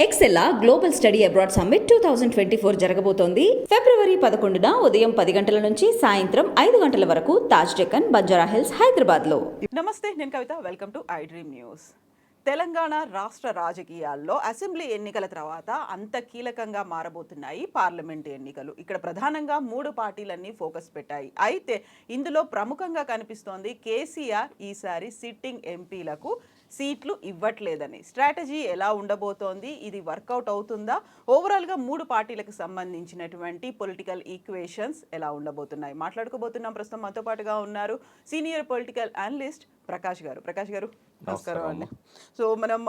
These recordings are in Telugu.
ఎక్సెల్లా గ్లోబల్ స్టడీ అబ్రాడ్ సమ్మిట్ 2024 జరగబోతోంది. ఫిబ్రవరి 11న ఉదయం 10 గంటల నుంచి సాయంత్రం 5 గంటల వరకు తాజ్ డెక్కన్, బంజారా హిల్స్, హైదరాబాద్లో. నమస్తే, నేను Kavitha. Welcome to I Dream News. Telangana రాష్ట్ర రాజకీయాల్లో అసెంబ్లీ ఎన్నికల తర్వాత అంత కీలకంగా మారబోతున్నాయి పార్లమెంట్ ఎన్నికలు. ఇక్కడ ప్రధానంగా 3 పార్టీలన్నీ ఫోకస్ పెట్టాయి. అయితే ఇందులో ప్రముఖంగా కనిపిస్తోంది కేసీఆర్ ఈసారి సిట్టింగ్ ఎంపీలకు సీట్లు ఇవ్వట్లేదని. స్ట్రాటజీ ఎలా ఉండబోతోంది, ఇది వర్కౌట్ అవుతుందా, ఓవరాల్గా 3 పార్టీలకు సంబంధించినటువంటి పొలిటికల్ ఈక్వేషన్స్ ఎలా ఉండబోతున్నాయి మాట్లాడుకోబోతున్నాం. ప్రస్తుతం మనతో పాటుగా ఉన్నారు సీనియర్ పొలిటికల్ అనలిస్ట్ ప్రకాష్ గారు. ప్రకాష్ గారు, నమస్కారం అండి. సో మనం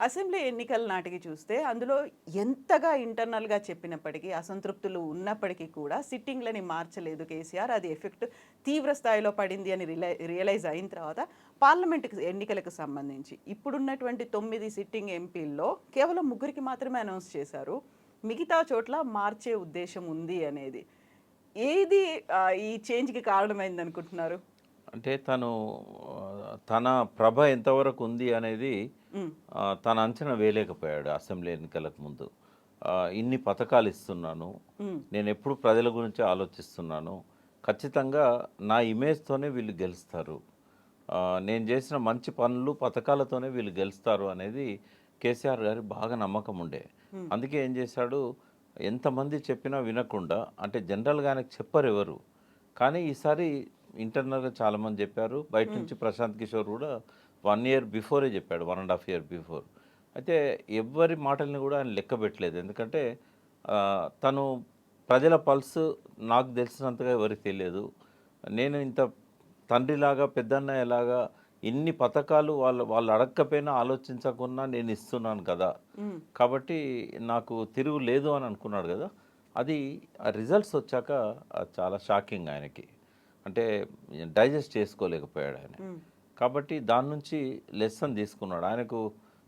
అసెంబ్లీ ఎన్నికల నాటికి చూస్తే అందులో ఎంతగా ఇంటర్నల్గా చెప్పినప్పటికీ, అసంతృప్తులు ఉన్నప్పటికీ కూడా సిట్టింగ్లని మార్చలేదు కేసీఆర్. అది ఎఫెక్ట్ తీవ్ర స్థాయిలో పడింది అని రియలైజ్ అయిన తర్వాత పార్లమెంట్ ఎన్నికలకు సంబంధించి ఇప్పుడున్నటువంటి 9 సిట్టింగ్ ఎంపీల్లో కేవలం 3కి మాత్రమే అనౌన్స్ చేశారు. మిగతా చోట్ల మార్చే ఉద్దేశం ఉంది అనేది. ఏది ఈ చేంజ్కి కారణమైంది అనుకుంటున్నారు? అంటే తన ప్రభ ఎంతవరకు ఉంది అనేది తన అంచనా వేయలేకపోయాడు. అసెంబ్లీ ఎన్నికలకు ముందు ఇన్ని పథకాలు ఇస్తున్నాను, నేను ఎప్పుడు ప్రజల గురించి ఆలోచిస్తున్నాను, ఖచ్చితంగా నా ఇమేజ్తోనే వీళ్ళు గెలుస్తారు, నేను చేసిన మంచి పనులు పథకాలతోనే వీళ్ళు గెలుస్తారు అనేది కేసీఆర్ గారి బాగా నమ్మకం ఉండే. అందుకే ఏం చేశాడు, ఎంతమంది చెప్పినా వినకుండా, అంటే జనరల్గా ఆయనకు చెప్పరు ఎవరు, కానీ ఈసారి ఇంటర్నల్గా చాలామంది చెప్పారు. బయట నుంచి ప్రశాంత్ కిషోర్ కూడా 1 year బిఫోరే చెప్పాడు, 1.5 year బిఫోర్. అయితే ఎవరి మాటల్ని కూడా ఆయన లెక్క పెట్టలేదు. ఎందుకంటే తను ప్రజల పల్స్ నాకు తెలిసినంతగా ఎవరికి తెలియదు. నేను ఇంత తండ్రిలాగా, పెద్దన్నయ్యలాగా ఇన్ని పథకాలు వాళ్ళు అడగకపోయినా ఆలోచించకుండా నేను ఇస్తున్నాను కదా, కాబట్టి నాకు తిరుగు లేదు అని అనుకున్నాడు కదా. అది ఆ రిజల్ట్స్ వచ్చాక చాలా షాకింగ్ ఆయనకి. అంటే డైజెస్ట్ చేసుకోలేకపోయాడు ఆయన. కాబట్టి దాని నుంచి లెసన్ తీసుకున్నాడు. ఆయనకు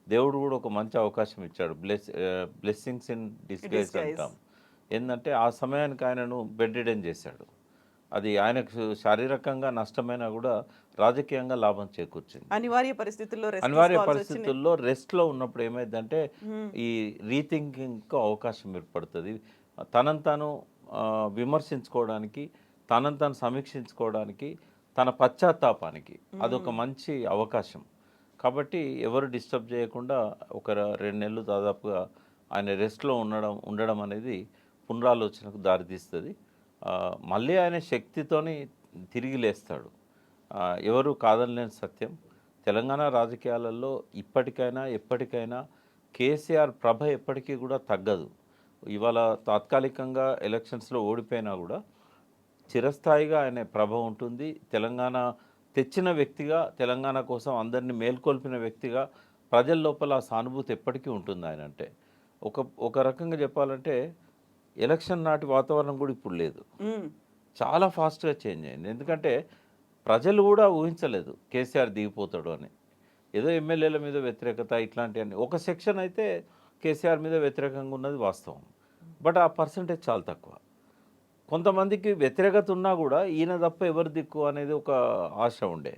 దేవుడు కూడా ఒక మంచి అవకాశం ఇచ్చాడు. బ్లెస్సింగ్స్ ఇన్ డిస్గైజ్ అంటాం. ఏంటంటే ఆ సమయానికి ఆయనను బెడ్ రిడెన్ చేశాడు. అది ఆయనకు శారీరకంగా నష్టమైనా కూడా రాజకీయంగా లాభం చేకూర్చింది. అనివార్య పరిస్థితుల్లో రెస్ట్లో ఉన్నప్పుడు ఏమైందంటే ఈ రీథింకింగ్కు అవకాశం ఏర్పడుతుంది. తనను తాను విమర్శించుకోవడానికి, తనను తాను సమీక్షించుకోవడానికి, తన పశ్చాత్తాపానికి అదొక మంచి అవకాశం. కాబట్టి ఎవరు డిస్టర్బ్ చేయకుండా ఒక 2 నెలలు దాదాపుగా ఆయన రెస్ట్లో ఉండడం అనేది పునరాలోచనకు దారితీస్తుంది. మళ్ళీ ఆయన శక్తితోని తిరిగి లేస్తాడు. ఎవరు కాదనలేని సత్యం. తెలంగాణ రాజకీయాలలో ఇప్పటికైనా ఎప్పటికైనా కేసీఆర్ ప్రభ ఎప్పటికీ కూడా తగ్గదు. ఇవాళ తాత్కాలికంగా ఎలక్షన్స్లో ఓడిపోయినా కూడా చిరస్థాయిగా ఆయన ప్రభ ఉంటుంది. తెలంగాణ తెచ్చిన వ్యక్తిగా, తెలంగాణ కోసం అందరినీ మేల్కొల్పిన వ్యక్తిగా ప్రజల లోపల సానుభూతి ఎప్పటికీ ఉంటుంది ఆయన అంటే. ఒక రకంగా చెప్పాలంటే ఎలక్షన్ నాటి వాతావరణం కూడా ఇప్పుడు లేదు, చాలా ఫాస్ట్గా చేంజ్ అయింది. ఎందుకంటే ప్రజలు కూడా ఊహించలేదు కేసీఆర్ దిగిపోతాడు అని. ఏదో ఎమ్మెల్యేల మీద వ్యతిరేకత ఇట్లాంటివన్నీ, ఒక సెక్షన్ అయితే కేసీఆర్ మీద వ్యతిరేకంగా ఉన్నది వాస్తవం, బట్ ఆ పర్సంటేజ్ చాలా తక్కువ. కొంతమందికి వ్యతిరేకత ఉన్నా కూడా ఈయన తప్ప ఎవరు దిక్కు అనేది ఒక ఆశ ఉండే.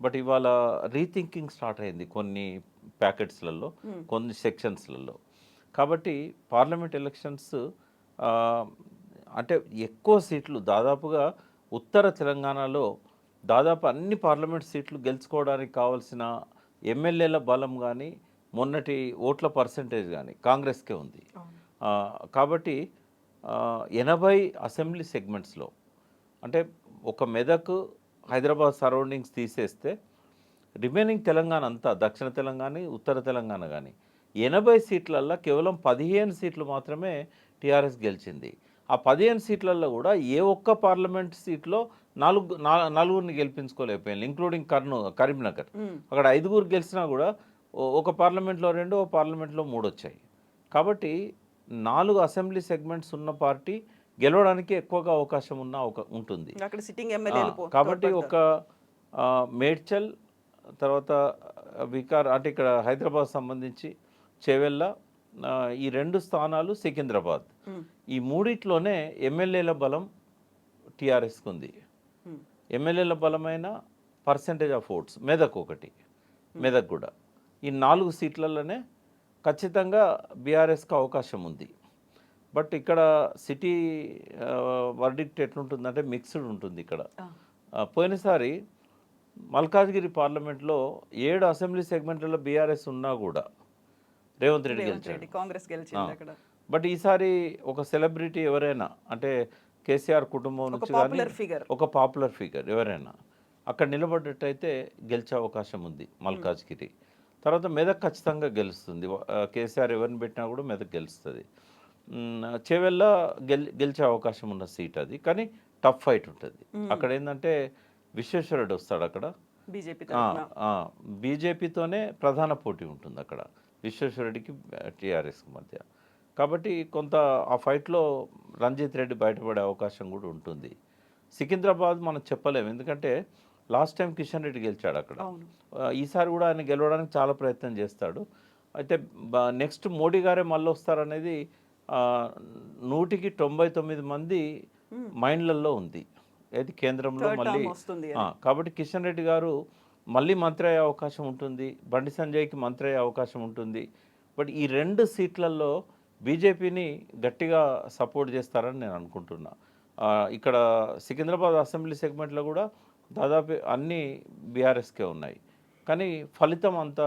బట్ ఇవాళ రీథింకింగ్ స్టార్ట్ అయింది కొన్ని ప్యాకెట్స్లలో, కొన్ని సెక్షన్స్లలో. కాబట్టి పార్లమెంట్ ఎలక్షన్స్ అంటే ఎక్కువ సీట్లు, దాదాపుగా ఉత్తర తెలంగాణలో దాదాపు అన్ని పార్లమెంట్ సీట్లు గెలుచుకోవడానికి కావాల్సిన ఎమ్మెల్యేల బలం కానీ, మొన్నటి ఓట్ల పర్సంటేజ్ కానీ కాంగ్రెస్కే ఉంది. కాబట్టి 80 అసెంబ్లీ సెగ్మెంట్స్లో, అంటే ఒక మెదక్, హైదరాబాద్ సరౌండింగ్స్ తీసేస్తే రిమైనింగ్ తెలంగాణ అంతా, దక్షిణ తెలంగాణ, ఉత్తర తెలంగాణ కానీ 80 సీట్లల్లో కేవలం 15 సీట్లు మాత్రమే టీఆర్ఎస్ గెలిచింది. ఆ 15 సీట్లలో కూడా ఏ ఒక్క పార్లమెంట్ సీట్లో నలుగురిని గెలిపించుకోలేకపోయింది, ఇంక్లూడింగ్ కరీంనగర్. అక్కడ 5 గెలిచినా కూడా ఒక పార్లమెంట్లో 2, ఒక పార్లమెంట్లో 3 వచ్చాయి. కాబట్టి 4 అసెంబ్లీ సెగ్మెంట్స్ ఉన్న పార్టీ గెలవడానికి ఎక్కువగా అవకాశం ఉంటుంది. కాబట్టి ఒక మేడ్చల్, తర్వాత వికార్, అంటే ఇక్కడ హైదరాబాద్ సంబంధించి చేవెళ్ళ, ఈ 2 స్థానాలు సికింద్రాబాద్, ఈ మూడిట్లోనే ఎమ్మెల్యేల బలం టీఆర్ఎస్కి ఉంది. ఎమ్మెల్యేల బలమైన పర్సంటేజ్ ఆఫ్ ఓట్స్ మెదక్ ఒకటి, మెదక్ కూడా, ఈ 4 సీట్లలోనే ఖచ్చితంగా బీఆర్ఎస్కి అవకాశం ఉంది. బట్ ఇక్కడ సిటీ వర్డిక్ట్ ఎట్లుంటుందంటే మిక్స్డ్ ఉంటుంది ఇక్కడ. పోయినసారి మల్కాజ్గిరి పార్లమెంట్లో 7 అసెంబ్లీ సెగ్మెంట్లలో బీఆర్ఎస్ ఉన్నా కూడా రేవంత్ రెడ్డి గెలిచాడు. కాంగ్రెస్ గెలిచింది అక్కడ. బట్ ఈసారి ఒక సెలబ్రిటీ ఎవరైనా అంటే కేసీఆర్ కుటుంబం నుంచి కానీ ఒక పాపులర్ ఫిగర్ ఎవరైనా అక్కడ నిలబడ్డట్టయితే గెలిచే అవకాశం ఉంది మల్కాజ్గిరి. తర్వాత మెదక్ ఖచ్చితంగా గెలుస్తుంది. కేసీఆర్ ఎవరిని పెట్టినా కూడా మెదక్ గెలుస్తుంది. చేవెళ్ళ గెలిచే అవకాశం ఉన్న సీట్ అది, కానీ టఫ్ ఫైట్ ఉంటుంది అక్కడ. ఏంటంటే విశ్వేశ్వరరెడ్డి వస్తాడు అక్కడ, బీజేపీతోనే ప్రధాన పోటీ ఉంటుంది అక్కడ విశ్వేశ్వరరెడ్డికి టీఆర్ఎస్కి మధ్య. కాబట్టి కొంత ఆ ఫైట్లో రంజిత్ రెడ్డి బయటపడే అవకాశం కూడా ఉంటుంది. సికింద్రాబాద్ మనం చెప్పలేము, ఎందుకంటే లాస్ట్ టైం కిషన్ రెడ్డి గెలిచాడు అక్కడ. ఈసారి కూడా ఆయన గెలవడానికి చాలా ప్రయత్నం చేస్తాడు. అయితే నెక్స్ట్ మోడీ గారే మళ్ళీ వస్తారనేది 199 మంది మైండ్లలో ఉంది ఏది కేంద్రంలో మళ్ళీ. కాబట్టి కిషన్ రెడ్డి గారు మళ్ళీ మంత్రి అయ్యే అవకాశం ఉంటుంది, బండి సంజయ్కి మంత్రి అయ్యే అవకాశం ఉంటుంది. బట్ ఈ 2 సీట్లలో బీజేపీని గట్టిగా సపోర్ట్ చేస్తారని నేను అనుకుంటున్నా. ఇక్కడ సికింద్రాబాద్ అసెంబ్లీ సెగ్మెంట్లో కూడా దాదాపు అన్నీ బీఆర్ఎస్కే ఉన్నాయి, కానీ ఫలితం అంత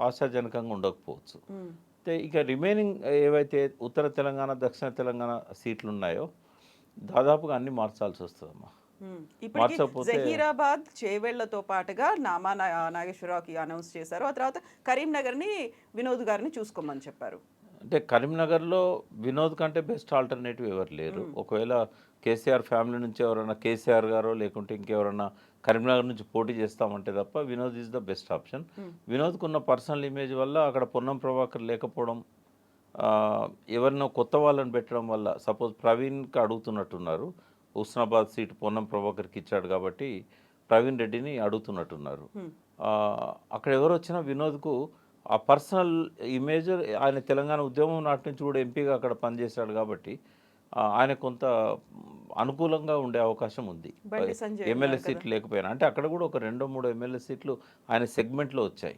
ఆశాజనకంగా ఉండకపోవచ్చు. అయితే ఇక రిమైనింగ్ ఏవైతే ఉత్తర తెలంగాణ దక్షిణ తెలంగాణ సీట్లు ఉన్నాయో దాదాపుగా అన్ని మార్చాల్సి వస్తుందమ్మా. జహీరాబాద్ చేవెళ్లతో పాటుగా నామా నాగేశ్వరరావుకి అనౌన్స్ చేశారు. ఆ తర్వాత కరీంనగర్ని వినోద్ గారిని చూసుకోమని చెప్పారు. అంటే కరీంనగర్లో వినోద్ కంటే బెస్ట్ ఆల్టర్నేటివ్ ఎవరు లేరు. ఒకవేళ కేసీఆర్ ఫ్యామిలీ నుంచి ఎవరైనా కేసీఆర్ గారో లేకుంటే ఇంకెవరన్నా కరీంనగర్ నుంచి పోటీ చేస్తామంటే తప్ప Vinod is the best option. వినోద్కు ఉన్న పర్సనల్ ఇమేజ్ వల్ల అక్కడ పొన్నం ప్రభాకర్ లేకపోవడం, ఎవరినో కొత్త వాళ్ళని పెట్టడం వల్ల, సపోజ్ ప్రవీణ్కి అడుగుతున్నట్టున్నారు, హుస్నాబాద్ సీట్ పొన్నం ప్రభాకర్కి ఇచ్చాడు కాబట్టి ప్రవీణ్ రెడ్డిని అడుగుతున్నట్టున్నారు. అక్కడ ఎవరు వచ్చినా వినోద్కు ఆ పర్సనల్ ఇమేజ్, ఆయన తెలంగాణ ఉద్యమం నాటి నుంచి కూడా ఎంపీగా అక్కడ పనిచేశాడు కాబట్టి ఆయన కొంత అనుకూలంగా ఉండే అవకాశం ఉంది. ఎమ్మెల్యే సీట్లు లేకపోయినా అంటే అక్కడ కూడా ఒక 2-3 ఎమ్మెల్యే సీట్లు ఆయన సెగ్మెంట్లో వచ్చాయి.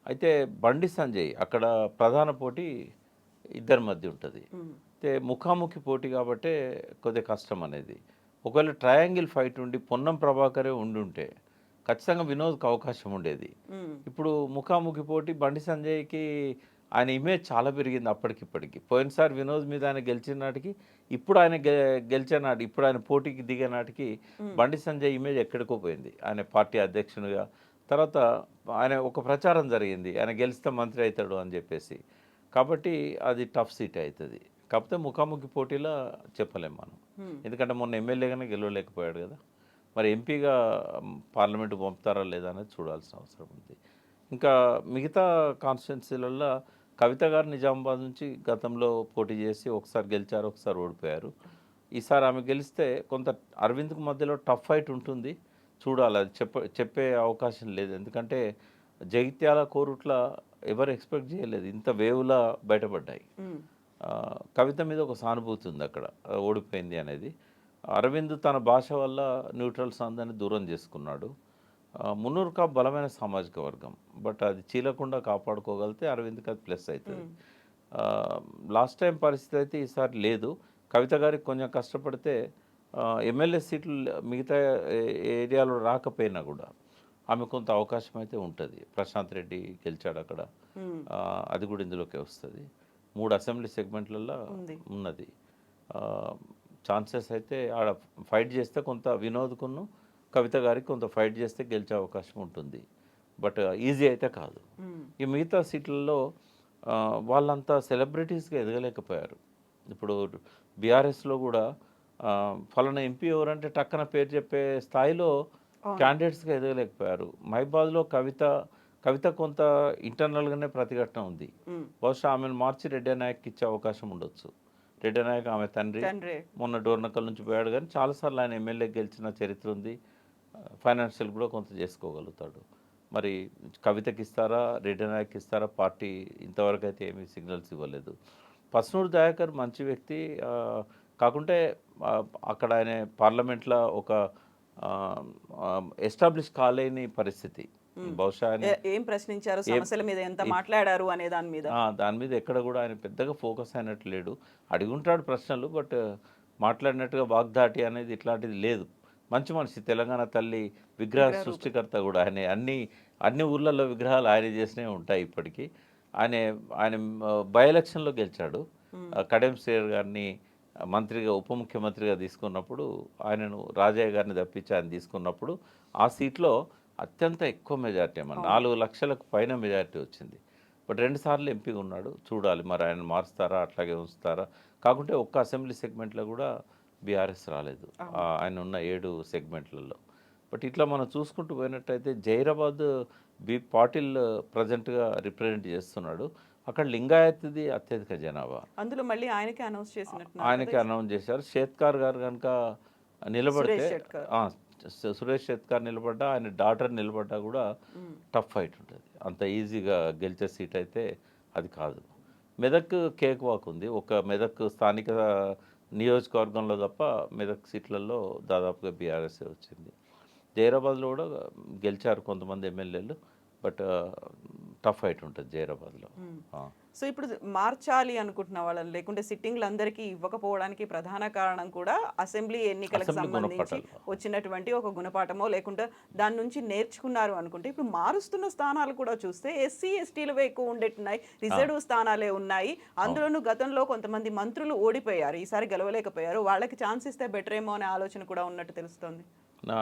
అయితే బండి సంజయ్ అక్కడ ప్రధాన పోటీ ఇద్దరి మధ్య ఉంటుంది. అయితే ముఖాముఖి పోటీ కాబట్టే కొద్దిగా కష్టం అనేది. ఒకవేళ ట్రయాంగిల్ ఫైట్ ఉండి పొన్నం ప్రభాకరే ఉండుంటే ఖచ్చితంగా వినోద్కి అవకాశం ఉండేది. ఇప్పుడు ముఖాముఖి పోటీ బండి సంజయ్కి ఆయన ఇమేజ్ చాలా పెరిగింది అప్పటికిప్పటికి. పోయినసారి వినోద్ మీద ఆయన గెలిచిన నాటికి ఇప్పుడు ఆయన గెలిచే నాటి ఇప్పుడు ఆయన పోటీకి దిగే నాటికి బండి సంజయ్ ఇమేజ్ ఎక్కడికో పోయింది. ఆయన పార్టీ అధ్యక్షునిగా తర్వాత ఆయన ఒక ప్రచారం జరిగింది ఆయన గెలిస్తే మంత్రి అవుతాడు అని చెప్పేసి. కాబట్టి అది టఫ్ సీట్ అవుతుంది. కాకపోతే ముఖాముఖి పోటీలో చెప్పలేం మనం, ఎందుకంటే మొన్న ఎమ్మెల్యేగానే గెలవలేకపోయాడు కదా. మరి ఎంపీగా పార్లమెంటు పంపుతారా లేదా అనేది చూడాల్సిన అవసరం ఉంది. ఇంకా మిగతా కాన్స్టిట్యున్సీలలో కవిత గారు నిజామాబాద్ నుంచి గతంలో పోటీ చేసి ఒకసారి గెలిచారు, ఒకసారి ఓడిపోయారు. ఈసారి ఆమె గెలిస్తే కొంత అరవింద్కు మధ్యలో టఫ్ ఫైట్ ఉంటుంది, చూడాలి. అది చెప్పే అవకాశం లేదు, ఎందుకంటే జగిత్యాల కోరుట్ల ఎవరు ఎక్స్పెక్ట్ చేయలేదు ఇంత వేవులా బయటపడ్డాయి. కవిత మీద ఒక సానుభూతి ఉంది అక్కడ ఓడిపోయింది అనేది. అరవింద్ తన భాష వల్ల న్యూట్రల్స్ అందరినీ దూరం చేసుకున్నాడు. మున్నూరు కాపు బలమైన సామాజిక వర్గం, బట్ అది చీలకుండా కాపాడుకోగలిగితే అరవింద్కి అది ప్లస్ అవుతుంది. లాస్ట్ టైం పరిస్థితి అయితే ఈసారి లేదు. కవిత గారికి కొంచెం కష్టపడితే ఎమ్మెల్యే సీట్లు మిగతా ఏరియాలో రాకపోయినా కూడా ఆమె కొంత అవకాశం అయితే ఉంటుంది. ప్రశాంత్ రెడ్డి గెలిచాడు అక్కడ, అది కూడా ఇందులోకే వస్తుంది. 3 అసెంబ్లీ సెగ్మెంట్లలో ఉన్నది. ఛాన్సెస్ అయితే ఆడ ఫైట్ చేస్తే కొంత వినోద్కును కవిత గారికి కొంత ఫైట్ చేస్తే గెలిచే అవకాశం ఉంటుంది, బట్ ఈజీ అయితే కాదు. ఈ మిగతా సీట్లలో వాళ్ళంతా సెలబ్రిటీస్గా ఎదగలేకపోయారు. ఇప్పుడు బీఆర్ఎస్లో కూడా ఫలానా ఎంపీ ఎవరంటే టక్కన పేరు చెప్పే స్థాయిలో క్యాండిడేట్స్గా ఎదగలేకపోయారు. మహిబాద్లో కవిత కొంత ఇంటర్నల్గానే ప్రతిఘటన ఉంది. బహుశా ఆమెను మార్చి రెడ్డి నాయక్కి ఇచ్చే అవకాశం ఉండొచ్చు. రెడ్డి నాయక్ ఆమె తండ్రి మొన్న డోర్నకల్ నుంచి పోయాడు, కానీ చాలాసార్లు ఆయన ఎమ్మెల్యే గెలిచిన చరిత్ర ఉంది. ఫైనాన్షియల్ కూడా కొంత చేసుకోగలుగుతాడు. మరి కవితకి ఇస్తారా, రెడ్డి నాయక్ ఇస్తారా, పార్టీ ఇంతవరకు అయితే ఏమీ సిగ్నల్స్ ఇవ్వలేదు. పస్నూరు దయాకర్ మంచి వ్యక్తి, కాకుంటే అక్కడ ఆయన పార్లమెంట్లో ఒక ఎస్టాబ్లిష్ కాలేని పరిస్థితి. బహుశా ఆయన ఏం ప్రశ్నించారు, సమస్యల మీద ఎంత మాట్లాడారు అనే దాని మీద? దాని మీద ఎక్కడ కూడా ఆయన పెద్దగా ఫోకస్ అయినట్టు లేడు. అడిగుంటాడు ప్రశ్నలు, బట్ మాట్లాడినట్టుగా వాగ్దాటి అనేది ఇట్లాంటిది లేదు. మంచి మనిషి, తెలంగాణ తల్లి విగ్రహ సృష్టికర్త కూడా ఆయన. అన్ని ఊర్లలో విగ్రహాలు ఆయన చేసినవి ఉంటాయి ఇప్పటికీ. ఆయన ఆయన బై ఎలక్షన్లో గెలిచాడు. కడెం శ్రీహర్ గారిని మంత్రిగా ఉప ముఖ్యమంత్రిగా తీసుకున్నప్పుడు, ఆయనను రాజయ్య గారిని తప్పించి ఆయన తీసుకున్నప్పుడు ఆ సీట్లో అత్యంత ఎక్కువ మెజార్టీ, 4 లక్షలకు పైన మెజార్టీ వచ్చింది. బట్ 2 సార్లు ఎంపీగా ఉన్నాడు. చూడాలి మరి ఆయన మారుస్తారా అట్లాగే ఉంచుతారా. కాకుంటే ఒక్క అసెంబ్లీ సెగ్మెంట్లో కూడా బీఆర్ఎస్ రాలేదు ఆయన ఉన్న 7 సెగ్మెంట్లలో. బట్ ఇట్లా మనం చూసుకుంటూ పోయినట్టయితే జైరాబాద్ పాటిల్ ప్రజెంట్గా రిప్రజెంట్ చేస్తున్నాడు. అక్కడ లింగాయత్ది అత్యధిక జనాభా. అందులో మళ్ళీ ఆయనకే అనౌన్స్ చేసినట్టు ఆయనకి అనౌన్స్ చేశారు. షేత్కార్ గారు కనుక నిలబడితే, సురేష్ షేత్కార్ నిలబడ్డా, ఆయన డాటర్ నిలబడ్డా కూడా టఫ్ ఫైట్ ఉంటుంది. అంత ఈజీగా గెలిచే సీట్ అయితే అది కాదు. మెదక్ కేక్ వాక్ ఉంది. ఒక మెదక్ స్థానిక నియోజకవర్గంలో తప్ప మెదక్ సీట్లలో దాదాపుగా బీఆర్ఎస్ వచ్చింది. జైరాబాద్లో కూడా గెలిచారు కొంతమంది ఎమ్మెల్యేలు, బట్ టఫ్ ఫైట్ ఉంటుంది జైరాబాద్లో. సో ఇప్పుడు మార్చాలి అనుకుంటున్న వాళ్ళని, లేకుంటే సిట్టింగ్లు అందరికీ ఇవ్వకపోవడానికి ప్రధాన కారణం కూడా అసెంబ్లీ ఎన్నికలకు సంబంధించి వచ్చినటువంటి ఒక గుణపాఠమో, లేకుంటే దాని నుంచి నేర్చుకున్నారు అనుకుంటే, ఇప్పుడు మారుస్తున్న స్థానాలు కూడా చూస్తే ఎస్సీ ఎస్టీలవే ఎక్కువ ఉండేట్టున్నాయి, రిజర్వ్ స్థానాలే ఉన్నాయి. అందులోనూ గతంలో కొంతమంది మంత్రులు ఓడిపోయారు, ఈసారి గెలవలేకపోయారు. వాళ్ళకి ఛాన్స్ ఇస్తే బెటర్ ఏమో అనే ఆలోచన కూడా ఉన్నట్టు తెలుస్తుంది.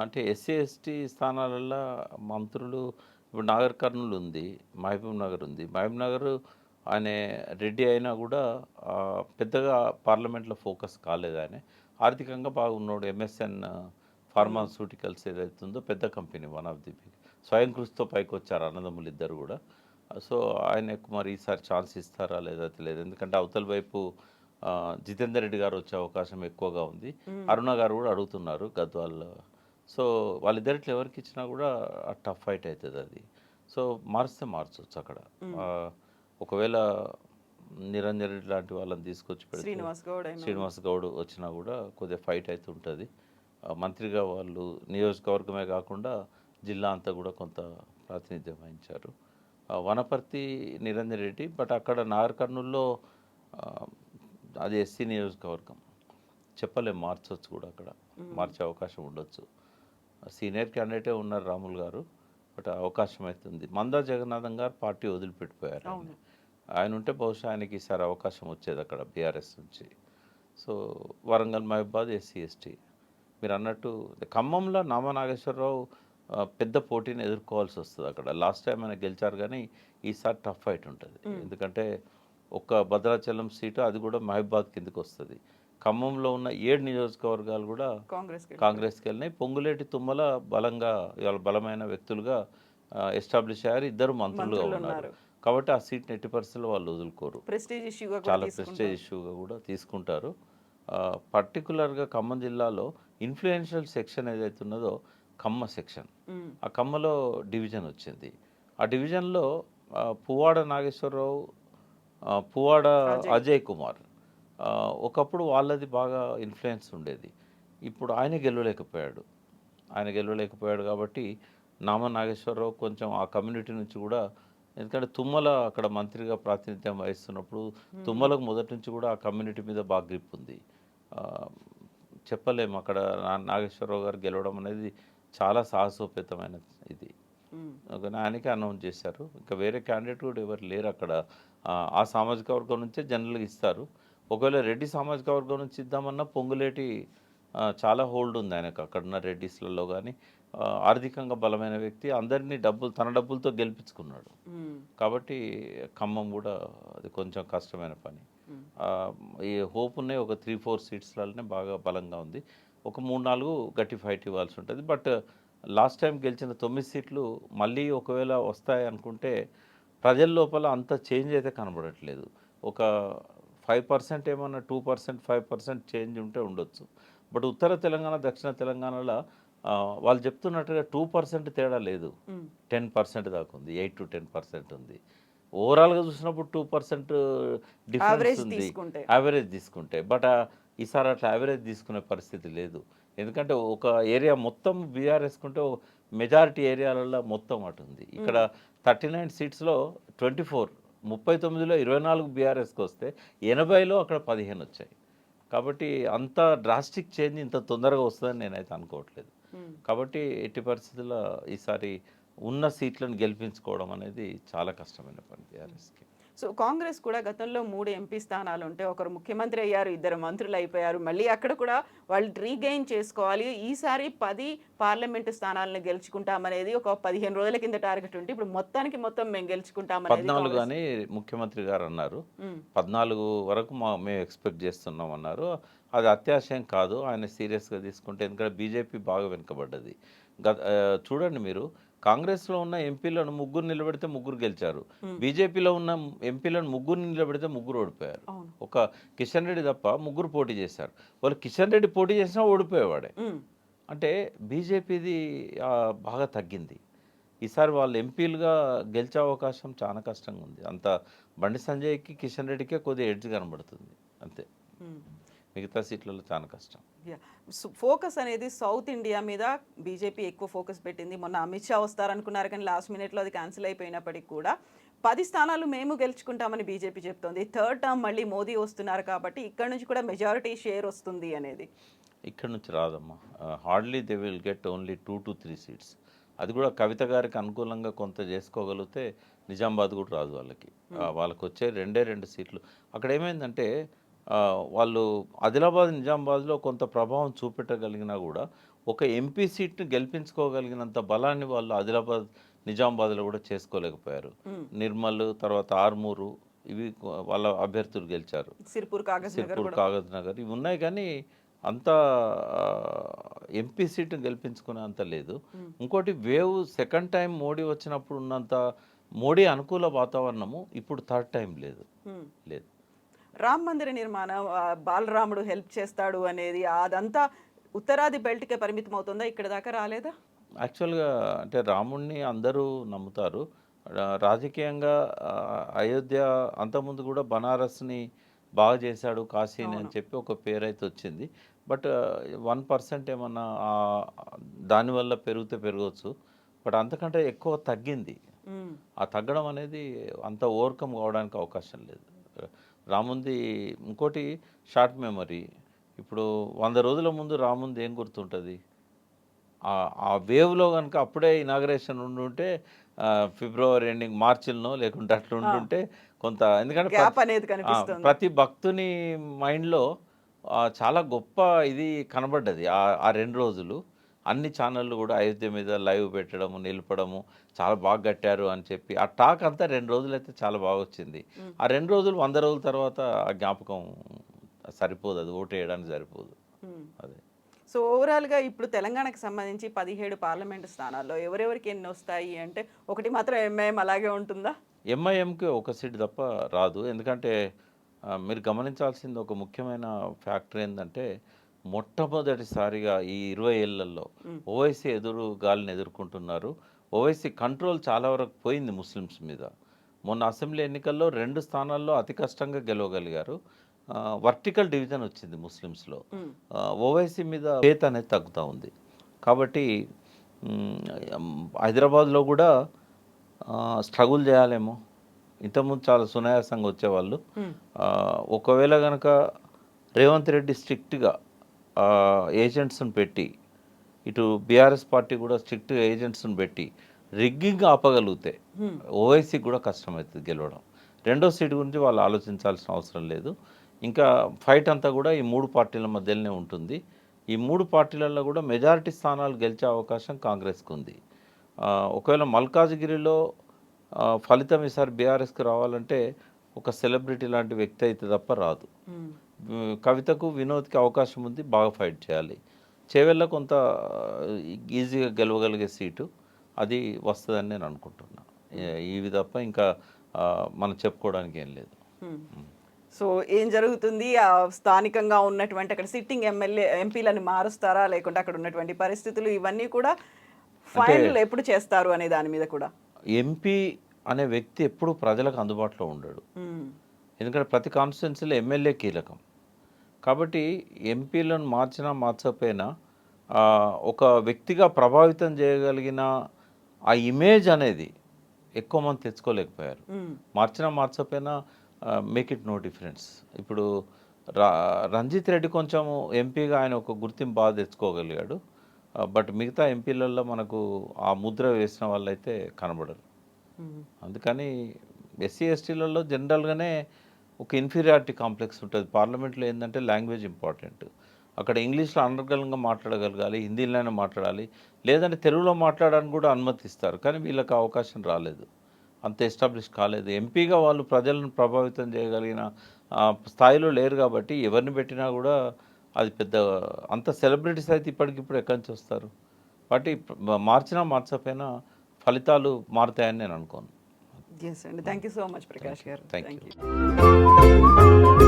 అంటే ఎస్సీ ఎస్టీ స్థానాలలో మంత్రులు ఇప్పుడు నాగర్ కర్నూలు ఉంది, మహబూబ్ నగర్ ఉంది. మహబూబ్ నగర్ ఆయన రెడ్డి అయినా కూడా పెద్దగా పార్లమెంట్లో ఫోకస్ కాలేదు. ఆయన ఆర్థికంగా బాగున్నాడు. ఎంఎస్ఎన్ ఫార్మాస్యూటికల్స్ ఏదైతుందో పెద్ద company, one of the big, స్వయం కృషితో పైకి వచ్చారు అన్నదమ్ములు ఇద్దరు కూడా. సో ఆయనకు మరి ఈసారి ఛాన్స్ ఇస్తారా లేదా తెలియదు. ఎందుకంటే అవతల వైపు జితేందర్ రెడ్డి గారు వచ్చే అవకాశం ఎక్కువగా ఉంది. అరుణ గారు కూడా అడుగుతున్నారు గద్వాల్లో. సో వాళ్ళిద్దరిట్లో ఎవరికి ఇచ్చినా కూడా టఫ్ ఫైట్ అవుతుంది అది. సో మారిస్తే మార్చవచ్చు అక్కడ. ఒకవేళ నిరంజన్ రెడ్డి లాంటి వాళ్ళని తీసుకొచ్చి పెడితే, శ్రీనివాస్ గౌడ్ వచ్చినా కూడా కొద్దిగా ఫైట్ అయితే ఉంటుంది. మంత్రిగా వాళ్ళు నియోజకవర్గమే కాకుండా జిల్లా అంతా కూడా కొంత ప్రాతినిధ్యం వహించారు. వనపర్తి నిరంజన్ రెడ్డి, బట్ అక్కడ నాగర్ కర్నూల్లో అది ఎస్సీ నియోజకవర్గం, చెప్పలేం, మార్చవచ్చు కూడా, అక్కడ మార్చే అవకాశం ఉండొచ్చు. సీనియర్ క్యాండిడేటే ఉన్నారు రాములు గారు, బట్ అవకాశం అవుతుంది. మందా జగన్నాథం గారు పార్టీ వదిలిపెట్టిపోయారు. ఆయన ఉంటే బహుశా ఆయనకి ఈసారి అవకాశం వచ్చేది అక్కడ బీఆర్ఎస్ నుంచి. సో వరంగల్ మహబాద్ ఎస్సీ ఎస్టీ. మీరు అన్నట్టు ఖమ్మంలో నామా నాగేశ్వరరావు పెద్ద పోటీని ఎదుర్కోవాల్సి వస్తుంది అక్కడ. లాస్ట్ టైం ఆయన గెలిచారు, కానీ ఈసారి టఫ్ ఫైట్ ఉంటుంది. ఎందుకంటే ఒక్క భద్రాచలం సీటు, అది కూడా మహబాద్ కిందకి వస్తుంది. ఖమ్మంలో ఉన్న 7 నియోజకవర్గాలు కూడా కాంగ్రెస్కి వెళ్ళినాయి. పొంగులేటి తుమ్మల బలంగా, ఇవాళ బలమైన వ్యక్తులుగా ఎస్టాబ్లిష్ అయ్యారు, ఇద్దరు మంత్రులుగా ఉన్నారు. కాబట్టి ఆ సీట్ని ఎట్టి పరిస్థితుల్లో వాళ్ళు వదులుకోరు. చాలా ప్రెస్టేజ్ ఇష్యూగా కూడా తీసుకుంటారు. పర్టికులర్గా ఖమ్మం జిల్లాలో ఇన్ఫ్లుయెన్షియల్ సెక్షన్ ఏదైతే ఉన్నదో ఖమ్మ సెక్షన్, ఆ ఖమ్మలో డివిజన్ వచ్చింది. ఆ డివిజన్లో పువ్వాడ నాగేశ్వరరావు, పువ్వాడ అజయ్ కుమార్, ఒకప్పుడు వాళ్ళది బాగా ఇన్ఫ్లుయెన్స్ ఉండేది. ఇప్పుడు ఆయన గెలవలేకపోయాడు కాబట్టి నామా నాగేశ్వరరావు కొంచెం ఆ కమ్యూనిటీ నుంచి కూడా, ఎందుకంటే తుమ్మల అక్కడ మంత్రిగా ప్రాతినిధ్యం వహిస్తున్నప్పుడు తుమ్మలకు మొదటి నుంచి కూడా ఆ కమ్యూనిటీ మీద బాగా గ్రిప్ ఉంది. చెప్పలేము, అక్కడ నాగేశ్వరరావు గారు గెలవడం అనేది చాలా సాహసోపేతమైన ఇది. ఆయనకే అనౌన్స్ చేశారు. ఇంకా వేరే క్యాండిడేట్ కూడా ఎవరు లేరు అక్కడ. ఆ సామాజిక వర్గం నుంచే జనరల్గా ఇస్తారు. ఒకవేళ రెడ్డి సామాజిక వర్గం నుంచి ఇద్దామన్నా పొంగులేటి చాలా హోల్డ్ ఉంది ఆయనకు అక్కడున్న రెడ్డిస్లలో. కానీ ఆర్థికంగా బలమైన వ్యక్తి, అందరినీ తన డబ్బులతో గెలిపించుకున్నాడు. కాబట్టి ఖమ్మం కూడా అది కొంచెం కష్టమైన పని. ఈ హోప్ ఉన్నాయి, ఒక 3-4 సీట్స్లలోనే బాగా బలంగా ఉంది. ఒక 3-4 గట్టి ఫైట్ ఇవ్వాల్సి ఉంటుంది. బట్ లాస్ట్ టైం గెలిచిన 9 సీట్లు మళ్ళీ ఒకవేళ వస్తాయి అనుకుంటే ప్రజల లోపల అంత చేంజ్ అయితే కనబడట్లేదు. ఒక 5% ఏమన్నా 2%, 5% చేంజ్ ఉంటే ఉండొచ్చు. బట్ ఉత్తర తెలంగాణ, దక్షిణ తెలంగాణలో వాళ్ళు చెప్తున్నట్టుగా 2% తేడా లేదు, 10% దాకా ఉంది, 8 to 10% ఉంది. ఓవరాల్గా చూసినప్పుడు 2% డిఫరెన్స్ ఉంది యావరేజ్ తీసుకుంటే. బట్ ఈసారి అట్లా యావరేజ్ తీసుకునే పరిస్థితి లేదు. ఎందుకంటే ఒక ఏరియా మొత్తం బీఆర్ఎస్కుంటే మెజారిటీ ఏరియాలలో మొత్తం అటు ఉంది. ఇక్కడ 39 సీట్స్లో 24, 39లో 24 బీఆర్ఎస్కి వస్తే 80లో అక్కడ 15 వచ్చాయి. కాబట్టి అంత డ్రాస్టిక్ చేంజ్ ఇంత తొందరగా వస్తుందని నేనైతే అనుకోవట్లేదు. కాబట్టి ఎట్టి పరిస్థితుల్లో ఈసారి ఉన్న సీట్లను గెలిపించుకోవడం అనేది చాలా కష్టమైన పని బీఆర్ఎస్కి. సో కాంగ్రెస్ కూడా గతంలో 3 ఎంపీ స్థానాలు ఉంటే ఒకరు ముఖ్యమంత్రి అయ్యారు, 2 మంత్రులు అయిపోయారు. మళ్ళీ అక్కడ కూడా వాళ్ళు రీగెయిన్ చేసుకోవాలి. ఈసారి 10 పార్లమెంటు స్థానాలను గెలుచుకుంటామనేది ఒక 15 రోజుల కింద టార్గెట్ ఉంటే ఇప్పుడు మొత్తం మేము గెలుచుకుంటామనేది 14 అని ముఖ్యమంత్రి గారు అన్నారు. 14 వరకు మేము ఎక్స్పెక్ట్ చేస్తున్నాం అన్నారు. అది అత్యాశయం కాదు, ఆయన సీరియస్గా తీసుకుంటే. ఎందుకంటే బీజేపీ బాగా వెనుకబడ్డది. చూడండి మీరు, కాంగ్రెస్లో ఉన్న ఎంపీలను 3 నిలబెడితే 3 గెలిచారు. బీజేపీలో ఉన్న ఎంపీలను 3 నిలబెడితే 3 ఓడిపోయారు. ఒక కిషన్ రెడ్డి తప్ప 3 పోటీ చేశారు. వాళ్ళు కిషన్ రెడ్డి పోటీ చేసినా ఓడిపోయేవాడే. అంటే బీజేపీది బాగా తగ్గింది. ఈసారి వాళ్ళు ఎంపీలుగా గెలిచే అవకాశం చాలా కష్టంగా ఉంది. అంత బండి సంజయ్కి కిషన్ రెడ్డికే కొద్దిగా ఎడ్జ్ కనబడుతుంది అంతే. మిగతా సీట్లలో చాలా కష్టం. ఫోకస్ అనేది సౌత్ ఇండియా మీద బీజేపీ ఎక్కువ ఫోకస్ పెట్టింది. మొన్న అమిత్ షా వస్తారనుకున్నారు కానీ లాస్ట్ మినిట్లో అది క్యాన్సిల్ అయిపోయినప్పటికీ కూడా 10 స్థానాలు మేము గెలుచుకుంటామని బీజేపీ చెప్తోంది. థర్డ్ టర్మ్ మళ్ళీ మోదీ వస్తున్నారు కాబట్టి ఇక్కడ నుంచి కూడా మెజారిటీ షేర్ వస్తుంది అనేది. ఇక్కడ నుంచి రాదమ్మా. Hardly they will get only 2 to 3 seats. అది కూడా కవిత గారికి అనుకూలంగా కొంత చేసుకోగలిగితే నిజామాబాద్ కూడా రాదు వాళ్ళకి. వాళ్ళకి వచ్చే 2 సీట్లు. అక్కడ ఏమైందంటే వాళ్ళు ఆదిలాబాద్ నిజామాబాద్లో కొంత ప్రభావం చూపెట్టగలిగినా కూడా ఒక ఎంపీ సీట్ని గెలిపించుకోగలిగినంత బలాన్ని వాళ్ళు ఆదిలాబాద్ నిజామాబాద్లో కూడా చేసుకోలేకపోయారు. నిర్మల్, తర్వాత ఆర్మూరు, ఇవి వాళ్ళ అభ్యర్థులు గెలిచారు. సిర్పూర్ కాగజ్ నగర్ ఇవి ఉన్నాయి, కానీ అంత ఎంపీ సీట్ని గెలిపించుకునే అంత లేదు. ఇంకోటి వేవ్ సెకండ్ టైం మోడీ వచ్చినప్పుడు ఉన్నంత మోడీ అనుకూల వాతావరణము ఇప్పుడు థర్డ్ టైం లేదు. రామ్ మందిర నిర్మాణం, బాలరాముడు హెల్ప్ చేస్తాడు అనేది అదంతా ఉత్తరాది బెల్ట్కే పరిమితం అవుతుందా? ఇక్కడ దాకా రాలేదా? యాక్చువల్గా అంటే రాముడిని అందరూ నమ్ముతారు. రాజకీయంగా అయోధ్య అంతకుముందు కూడా బనారస్ని బాగా చేశాడు, కాశీని అని చెప్పి ఒక పేరు అయితే వచ్చింది. బట్ 1% ఏమన్నా దానివల్ల పెరిగితే పెరగవచ్చు. బట్ అంతకంటే ఎక్కువ తగ్గింది. ఆ తగ్గడం అనేది అంత ఓవర్కమ్ కావడానికి అవకాశం లేదు. రాముంది ఇంకోటి షార్ట్ మెమరీ. ఇప్పుడు 100 రోజుల ముందు రాముంది ఏం గుర్తుంటుంది? ఆ వేవ్లో కనుక అప్పుడే ఇనాగరేషన్ ఉండుంటే ఫిబ్రవరి ఎండింగ్, మార్చిలో లేకుంటే అట్లా ఉంటుంటే కొంత, ఎందుకంటే ప్రతి భక్తుని మైండ్లో చాలా గొప్ప ఇది కనబడ్డది ఆ 2 రోజులు. అన్ని ఛానళ్ళు కూడా అయోధ్య మీద లైవ్ పెట్టడము, నిలపడము, చాలా బాగా కట్టారు అని చెప్పి ఆ టాక్ అంతా 2 రోజులు అయితే చాలా బాగా వచ్చింది. ఆ 2 రోజులు 100 రోజుల తర్వాత ఆ జ్ఞాపకం సరిపోదు, అది ఓటు వేయడానికి సరిపోదు. అదే. సో ఓవరాల్గా ఇప్పుడు తెలంగాణకు సంబంధించి 17 పార్లమెంటు స్థానాల్లో ఎవరెవరికి ఎన్ని వస్తాయి అంటే ఒకటి మాత్రం ఎంఐఎం అలాగే ఉంటుందా? ఎంఐఎంకి 1 సీటు తప్ప రాదు. ఎందుకంటే మీరు గమనించాల్సింది ఒక ముఖ్యమైన ఫ్యాక్టర్ ఏంటంటే, మొట్టమొదటిసారిగా ఈ 20 ఏళ్లలో ఓవైసీ గాలిని ఎదుర్కొంటున్నారు. ఓవైసీ కంట్రోల్ చాలా వరకు పోయింది ముస్లిమ్స్ మీద. మొన్న అసెంబ్లీ ఎన్నికల్లో 2 స్థానాల్లో అతి కష్టంగా గెలవగలిగారు. వర్టికల్ డివిజన్ వచ్చింది ముస్లిమ్స్లో. ఓవైసీ మీద ఫేత్ అనేది తగ్గుతూ ఉంది. కాబట్టి హైదరాబాద్లో కూడా స్ట్రగుల్ చేయాలేమో. ఇంతకుముందు చాలా సునాయాసంగా వచ్చేవాళ్ళు. ఒకవేళ కనుక రేవంత్ రెడ్డి స్ట్రిక్ట్గా ఏజెంట్స్ని పెట్టి, ఇటు బీఆర్ఎస్ పార్టీ కూడా స్ట్రిక్ట్గా ఏజెంట్స్ని పెట్టి రిగ్గింగ్ ఆపగలిగితే ఓవైసీకి కూడా కష్టమవుతుంది గెలవడం. 2వ సీటు గురించి వాళ్ళు ఆలోచించాల్సిన అవసరం లేదు. ఇంకా ఫైట్ అంతా కూడా ఈ 3 పార్టీల మధ్యలోనే ఉంటుంది. ఈ 3 పార్టీలలో కూడా మెజారిటీ స్థానాలు గెలిచే అవకాశం కాంగ్రెస్కి ఉంది. ఒకవేళ మల్కాజ్గిరిలో ఫలితం ఈసారి బీఆర్ఎస్కి రావాలంటే ఒక సెలబ్రిటీ లాంటి వ్యక్తి అయితే తప్ప రాదు. కవితకు, వినోద్కి అవకాశం ఉంది, బాగా ఫైట్ చేయాలి. చేవెళ్ళ కొంత ఈజీగా గెలవగలిగే సీటు, అది వస్తుందని నేను అనుకుంటున్నా. ఇవి తప్ప ఇంకా మనం చెప్పుకోవడానికి ఏం లేదు. సో ఏం జరుగుతుంది? స్థానికంగా ఉన్నటువంటి అక్కడ సిట్టింగ్ ఎంపీలను మారుస్తారా, లేకుంటే అక్కడ ఉన్నటువంటి పరిస్థితులు ఇవన్నీ కూడా ఫైనల్ ఎప్పుడు చేస్తారు అనే దాని మీద కూడా. ఎంపీ అనే వ్యక్తి ఎప్పుడు ప్రజలకు అందుబాటులో ఉండడు. ఎందుకంటే ప్రతి కాన్స్టిట్యున్సీలో ఎమ్మెల్యే కీలకం. కాబట్టి ఎంపీలను మార్చినా మార్చకపోయినా ఒక వ్యక్తిగా ప్రభావితం చేయగలిగిన ఆ ఇమేజ్ అనేది ఎక్కువ మంది తెచ్చుకోలేకపోయారు. మార్చినా మార్చకపోయినా మేక్ ఇట్ నో డిఫరెన్స్. ఇప్పుడు రంజిత్ రెడ్డి కొంచెం ఎంపీగా ఆయన ఒక గుర్తింపు బాగా తెచ్చుకోగలిగాడు. బట్ మిగతా ఎంపీలలో మనకు ఆ ముద్ర వేసిన వాళ్ళైతే కనబడరు. అందుకని ఎస్సీ ఎస్టీలలో జనరల్గానే ఒక ఇన్ఫీరియారిటీ కాంప్లెక్స్ ఉంటుంది. పార్లమెంట్లో ఏంటంటే లాంగ్వేజ్ ఇంపార్టెంట్. అక్కడ ఇంగ్లీష్లో అనర్గళంగా మాట్లాడగలగాలి, హిందీలోనే మాట్లాడాలి, లేదంటే తెలుగులో మాట్లాడడానికి కూడా అనుమతిస్తారు. కానీ వీళ్ళకి అవకాశం రాలేదు, అంత ఎస్టాబ్లిష్ కాలేదు. ఎంపీగా వాళ్ళు ప్రజలను ప్రభావితం చేయగలిగిన స్థాయిలో లేరు. కాబట్టి ఎవరిని పెట్టినా కూడా అది పెద్ద అంత సెలబ్రిటీస్ అయితే ఇప్పటికిప్పుడు ఎక్కడి నుంచి వస్తారు. కాబట్టి మార్చినా మార్చకపోయినా ఫలితాలు మారుతాయని నేను అనుకోను. ఎస్ అండి, thank you so much Prakash గారు. Thank you. యూ.